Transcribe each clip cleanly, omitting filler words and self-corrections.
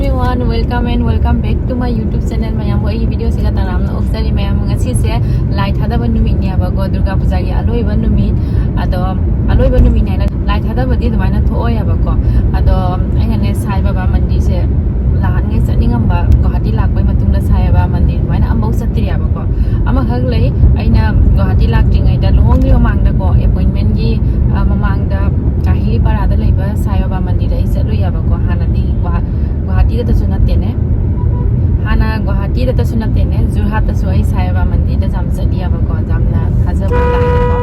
everyone, welcome back to my YouTube channel. Mayam bo video siga taram na oksari mayam ngasi se light hada banumi ni aba go Durga Puja gi aloi banumi ado aloi banumi na light hada badi dumaina thoi aba ko ado aina ne Sai Baba mandir se lahan ngai chaning amba Guwahati lakpai matung da Sai Baba mandir dumaina ambau satri aba ko ama hak lei aina Guwahati lakting ai da long ri mang da ko appointment gi mamang da kahili para da leiba Sai Baba mandir ai chalui aba ko hanadi Guwahati da sunate ne hana Guwahati da sunate ne Jorhat da ai Sai Baba mandir da jam chali aba ko jamna thajaba lai ko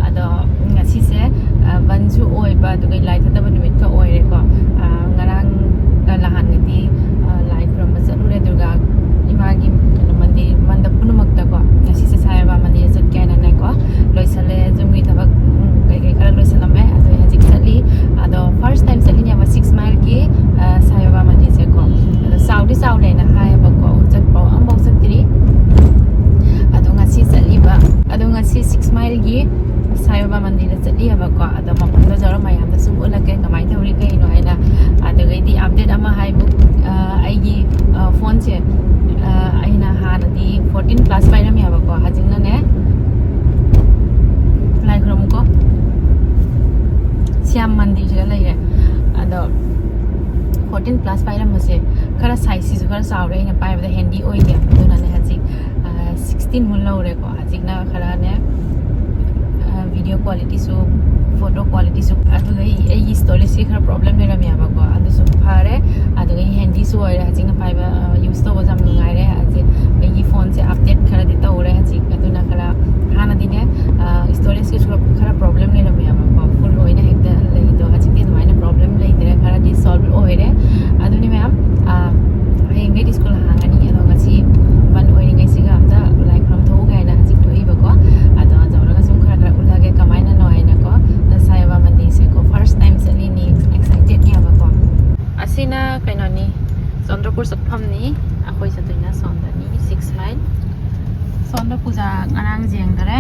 ado ngasi se banju oi ba du lai thada banumit ka oi re ko ngarang da lahan ngati lai from chalure Durga imagi mandir mandap punumak ta ko ngasi se Sai Baba mandir chat kana na ko loisale jumgi thabak kai kai kara loisalame ado hajik chali ado first time chali nya 6 mile ki Sai Baba mandir se ko saudi saudi na hai ba ko chat pau ambau satri ado ngasi chali ba ado ngasi 6 mile gi Sai Baba mandir chali aba ko ado mapam da jara mayam da sum ula kai kamai thori kai no aina ado gai di update ama hai book ai gi phone che aina hana di 14 plus pai ram aba ko hajing na ne lai krom ko Syam mandir jala lai re ado 14 plus pai ram se khara size si khara saure ina pai ba handy oi ge duna ne haji 16 mun lo re ko haji na khara ne video quality so photo quality so adu ai storage se khara problem ne ram ya ba ko adu so phare adu ai handy so oi haji na pai ba use to ba jam ngai re haji ai phone se update khara di to re haji adu na khara hana dine storage se khara problem ne ram ya ba ko full oi na hekta lai to haji ti mai na problem lai dire khara di solve oi re adu ni ma'am ai ngai school hangani ado ngasi ban oi ngai siga amda like from tho gai na haji to i ba ko ado jawra ga sum khara khara ulage kamai na noi na ko Sai Baba mandir se ko first time sali ni excited ni ba ko asina kaino ni Chandrapur satpham ni akoi chatuina sonda ni 6 mile sonda puja ngarang jeng dare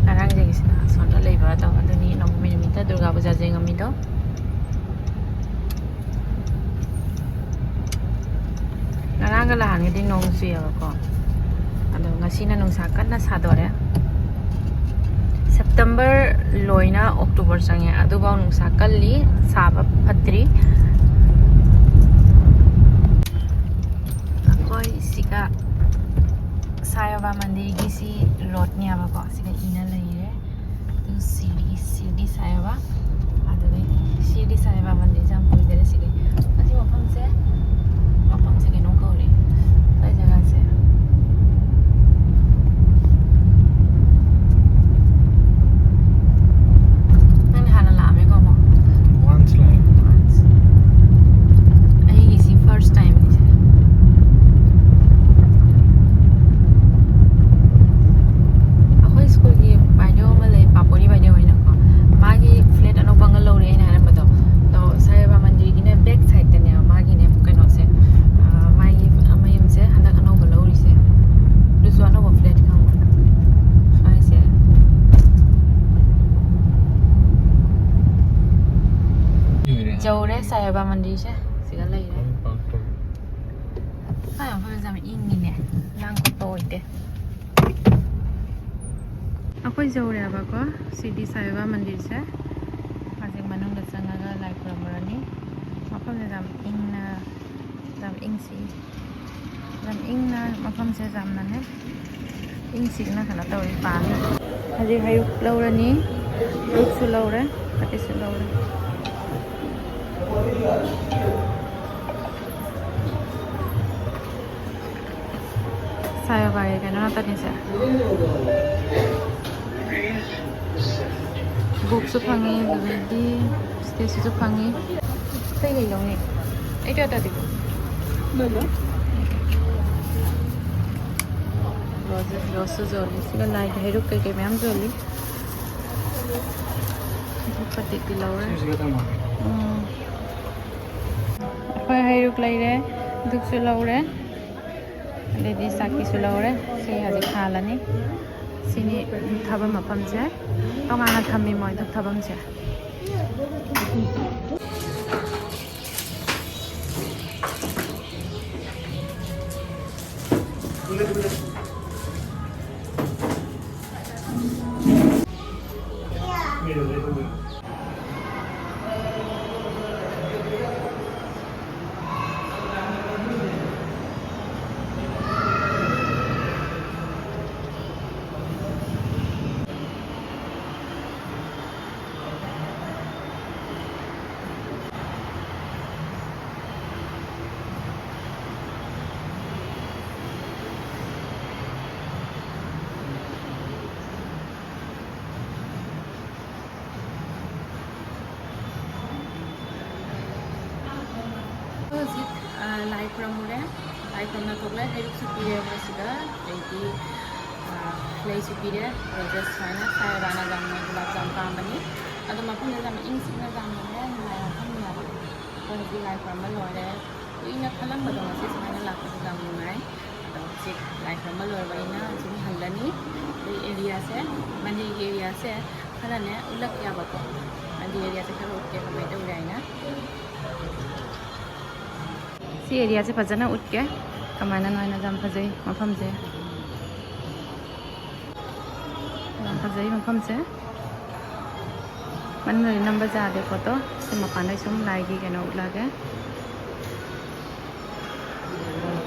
ngarang jeng sina sonda leiba to aduni nokmi nimita Durga Puja jeng ami to ngarang ga lahan ngi nong suya ko ado ngasina nong sakan na sadore September loina October sange adu ba nong sakalli saba phatri akoi sika Sai Baba mandir gi si road ni aba ko sika ina lai re tu CD Sai Baba adu CD Sai Baba mandir jam pui dere sika asi mapam se ke no ko re ai jaga se nang hana la me ko mo once ai gi si first time ni akoi school gi bayo malai papori bayo hoina ko magi flat ano bangal lo re na na bato to Sai Baba mandir gi ne back side te ne magi ne kaino se magi amayim se handa ano lo ri se du so ano flat kan sai se jawre Sai Baba mandir se siga lai re ai am fa jam in ni ne lang ko to ite akoi jawre aba ko CD Sai Baba mandir se hajing manung da changa ga lai pramani mafam ne jam ing si jam ing na mafam se jam na ne ing si na khala to ri pa ni haji hayu laurani ruk su laure kati su laure Sai Baba ga na ta ni se book su phangi DVD stage su phangi kai gai long ni eta ta dibo no roses jolly siga light heru kai kai ma'am jolly pati ki laure koi heru lai re duk su laure lady saki su laure se haji khalani sini thaba mapam je tongana thammi moi thak thabam je Lai Pramure, Lai Pramnatokle, Herik Supire Vasiga, Lady Lay Supire, Rajas China, Sairana Gamma, Gulab Jam Company, and the Mapunazam Insignia Gamma, Lai Lai Pramalore, in a Kalamba, Mana Lapam Gamma, Lai Pramalorina, Jim Halani, the area said, Mandi area said, Halane, Ulakiabako, and the area said, Hello, Raina. C area से फजना उठ के कमाना नोयना जाम फजई मफम से जाम फजई मफम से मन रे number जा दे photo से मकान है सुम लाएगी के ना उठला के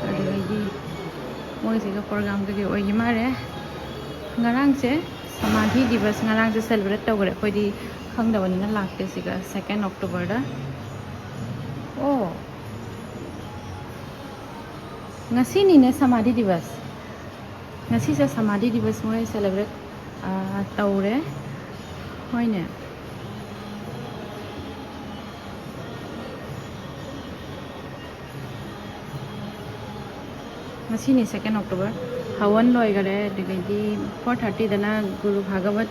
अभी मोई से का प्रोग्राम के ओय मारे ngarang se समाधि दिवस ngarang se सेलिब्रेट तौगरे खोदी खंगदबनी ना लाखते सिगा 2 अक्टोबर दा ओ ngasi ni ne samadhi divas ngasi sa samadhi divas moi celebrate taure hoi ne ngasi ni 2 October hawan loi gare digadi 4:30 dana guru bhagavat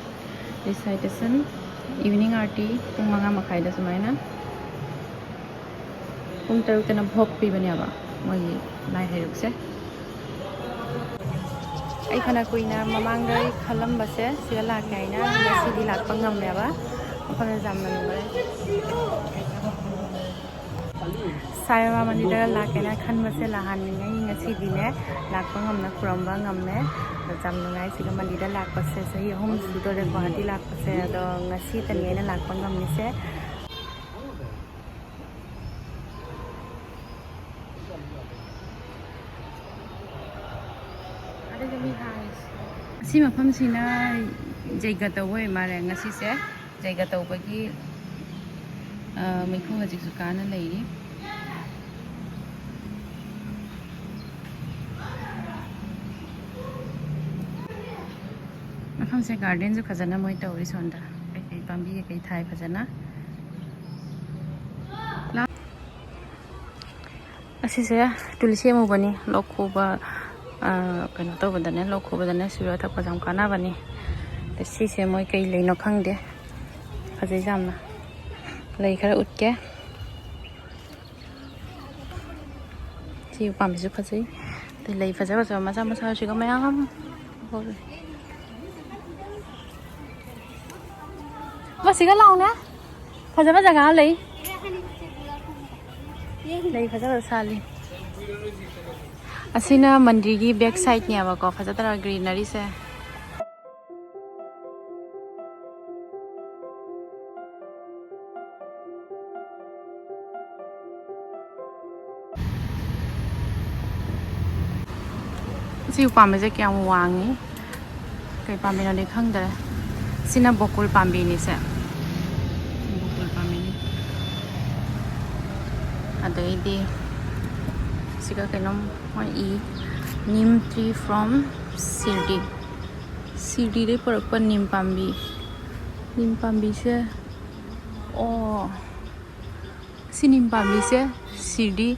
recitation evening aarti pung manga makhai da sumaina pung taru tana bhog pi bani aba moi lai hai ruk se ai khana kuina mamang dai khalam base sila kaina ngasi di lak pangam le ba khana jam na le Saira Mandir la kaina khan base la han ngai ngasi di ne lak pangam na khuram ba ngam ne jam ngai siga mandir lak base sahi hom sudo re bahati lak base do ngasi tani na lak pangam ni se si mafam sina jaiga tawoi mare ngasi se jaiga tawbagi mikho hajik sukana leiri mafam se garden ju khajana moi tawri sonda kai pambi kai thai phajana asi se tulsi mo bani lokhuba kano to badane lokho badane sura thak pajam kana bani te si se moi kai leino khangde phajai jamna lei khara utke si pam su phajai te lei phaja phaja ma sa si ga mayam hol ma si ga law na phaja ma jaga lei phaja sali asina mandir gi back side nya ba ko phajatara greenery se si upame je kyam wangi kai pame na de khang da sina bokul pambi ni se bokul pambi ni adai di siga kenom e neem tree from Sirdi re par neem pambi se oh si neem pambi se Sirdi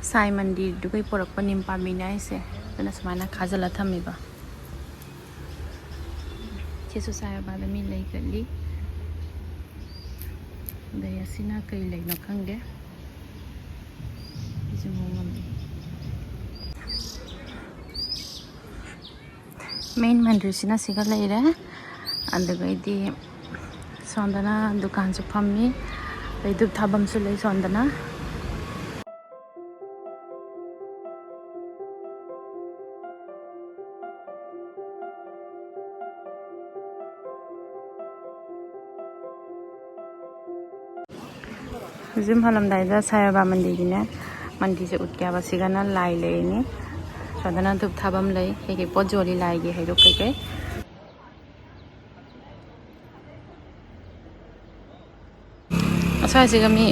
sai mandir du kai par neem pambi nai se tana samana khajala thami ba chesu sai ba da mi lei kali da yasina kai lei no khangde main mandir sina siga leire andaga idi sondana dukan su phammi dup thabam su lei sondana ꯖꯤꯝ ꯍꯜꯂꯝꯗꯥꯏꯗ ꯁꯥꯏꯕꯥꯕꯥ ꯃꯟꯗꯤꯔꯒꯤꯅꯦ ꯃꯟꯗꯤꯔꯁꯦ ꯎꯠꯀꯦ ꯍꯥꯏꯕ ꯁꯤꯒꯅ ꯂꯥꯏ ꯂꯩꯔꯤꯅꯤ ꯁꯣꯗꯅ ꯙꯨꯞ ꯊꯥꯐꯝ ꯂꯩ ꯀꯩꯀꯩ ꯄꯣꯠ ꯌꯣꯜꯂꯤ ꯂꯥꯏꯒꯤ ꯍꯩꯔꯨꯛ ꯀꯩꯀꯩ ꯑꯁ꯭ꯋꯥꯏꯁꯤꯒ ꯃꯤ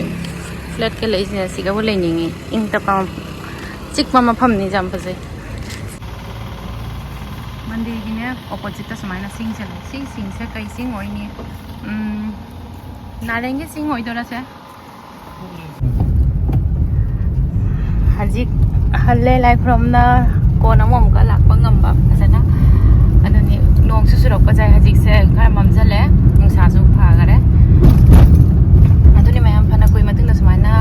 ꯐ꯭ꯂꯦꯠꯀ ꯂꯩꯁꯤꯅ ꯁꯤꯒꯕꯨ ꯂꯩꯅꯤꯡꯉꯤ ꯏꯪ ꯇꯞꯄ ꯆꯤꯛꯄ ꯃꯐꯝꯅꯤ ꯌꯥꯝ ꯐꯖꯩ ꯃꯟꯗꯤꯔꯒꯤꯅꯦ ꯑꯣꯄꯣꯖꯤꯠꯇ ꯁꯨꯃꯥꯏꯅ ꯁꯤꯡꯁꯦ ꯂꯩ ꯁꯤ ꯁꯤꯡꯁꯦ ꯀꯩ ꯁꯤꯡ ꯑꯣꯏꯅꯤ ꯅꯥꯔꯦꯡꯒꯤ ꯁꯤꯡ ꯑꯣꯏꯗꯣꯏꯔꯁꯦ ꯍꯧꯖꯤꯛ ꯍꯜꯂꯦ ꯂꯥꯏ ꯈꯨꯔꯨꯝꯅ ꯀꯣꯟ ꯑꯃꯨꯛꯀ ꯂꯥꯛꯄ ꯉꯝꯕ ꯐꯖꯅ ꯑꯗꯨꯅꯤ ꯅꯣꯡꯁꯨ ꯆꯨꯔꯛꯄ ꯌꯥꯏ ꯍꯧꯖꯤꯛꯁꯦ ꯈꯔ ꯃꯝꯁꯤꯜꯂꯦ ꯅꯨꯡꯁꯥꯁꯨ ꯐꯈꯔꯦ ꯑꯗꯨꯅꯤ ꯃꯌꯥꯝ ꯐꯅ ꯀꯨꯏ ꯃꯇꯨꯡꯗ ꯁꯨꯃꯥꯏꯅ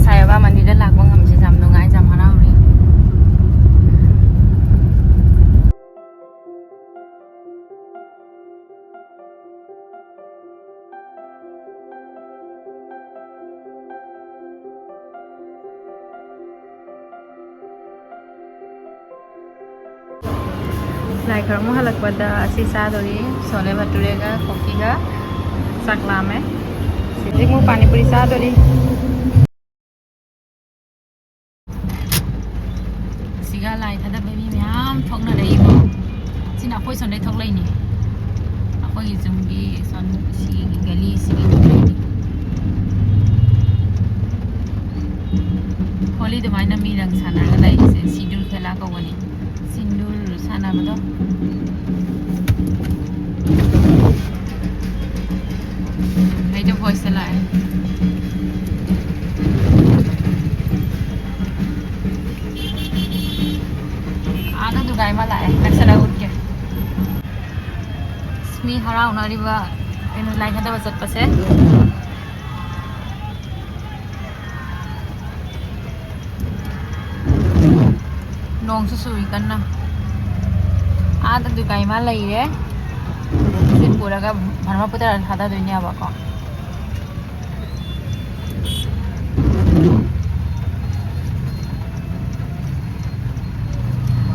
ꯁꯥꯏꯕꯥꯕꯥ ꯃꯟꯗꯤꯔꯗ ꯂꯥꯛꯄ ꯉꯝꯁꯦ ꯌꯥꯝ ꯅꯨꯡꯉꯥꯏ ꯌꯥꯝ ꯍꯔꯥꯎꯔꯤ ꯂꯥꯏ ꯈꯨꯔꯨꯝꯕ ꯍꯜꯂꯛꯄꯗ ꯑꯁꯤ ꯆꯥꯗꯣꯔꯤ ꯁꯣꯂꯦ ꯚꯇꯨꯔꯦꯒ ꯀꯣꯐꯤꯒ ꯆꯥꯛ ꯂꯥꯝꯃꯦ ꯍꯧꯖꯤꯛꯃꯨꯛ ꯄꯥꯅꯤꯄꯨꯔꯤ ꯆꯥꯗꯣꯔꯤ ꯁꯤꯒ ꯂꯥꯏ ꯊꯥꯗꯕ ꯃꯤ ꯃꯌꯥꯝ ꯊꯣꯛꯅꯔꯛꯏꯕꯣ ꯁꯤꯅ ꯑꯩꯈꯣꯏ ꯁꯣꯝꯗꯩ ꯊꯣꯛꯂꯛꯏꯅꯤ ꯑꯩꯈꯣꯏꯒꯤ ꯖꯨꯝꯒꯤ ꯁꯣꯟ ꯁꯤꯒꯤ ꯒꯂꯤꯁꯤꯒꯤ ꯊꯣꯛꯂꯛꯏꯅꯤ ꯍꯣꯂꯤ ꯑꯗꯨꯃꯥꯏꯅ ꯃꯤꯔꯪ ꯁꯥꯟꯅꯔꯒ ꯂꯩꯔꯤꯁꯦ ꯁꯤꯟꯗꯨꯔ ꯈꯦꯂꯥ ꯀꯧꯕꯅꯤ ꯁꯤꯟꯗꯨꯔ ꯁꯥꯟꯅꯕꯗꯣ ꯑꯩꯗꯣ ꯚꯣꯏꯁꯇ ꯂꯥꯛꯑꯦ आधा दुगाई में लाए नक्सला उठ के मी हराउनरिबा एनु लाइ खदा बचत पसे नोंग सुई कन्ना आधा दुगाई में लइरे सिन पुरागा भरमा पुता खदा दुनिया बाको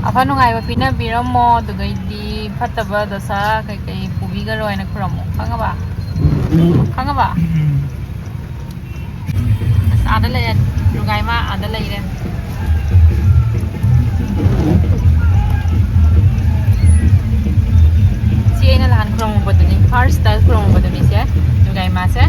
अफा नुंगाइबा पिना बिरमो दुगैदी फत्तबा दसा कई पुबिगरोयना खुरमो खंगबा आदा ले दुगाइमा आदा लेरे सी एना लहान खुरमो बदुनी फर्स्ट टाइम खुरमो बदुनी से दुगाइमा से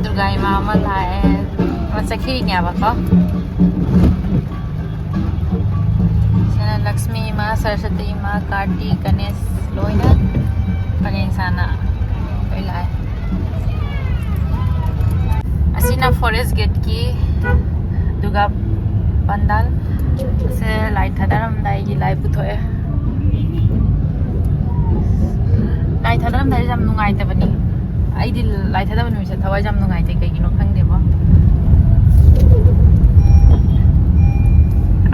दुर्गा मामा लाए चखी बको लक्ष्मी माँ सरस्वती माँ कार्तिक गणेश लोना परें साना लाए फॉरेस्ट गेट की दुर्गा पंडाल से लाइट थादारमदाई की लाइट पुथोए लाइट थादारमदाई जाम नुंगाइतबनी आइदी लाइ थादबा नुमिसे थवाइ जाम नुंगाइते कइगिनो खंगदेबो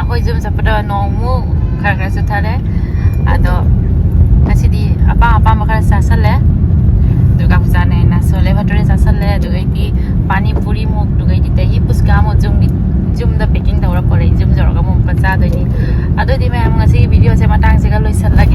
अखोइ जुम सपदा नोंमु खरखर सुथारे आदो ngасidi apa makara sasale Durga Puja ने ना सोले भटुरे ससले दुगैति पानी पूरी मुक दुगैति तहि पुस्का मो जुम द पेकिंग दौरा परे जुम जरगा मो बचा दनि अदोदि मै हम ngasi भिडियो से मतंग से लोइसलागे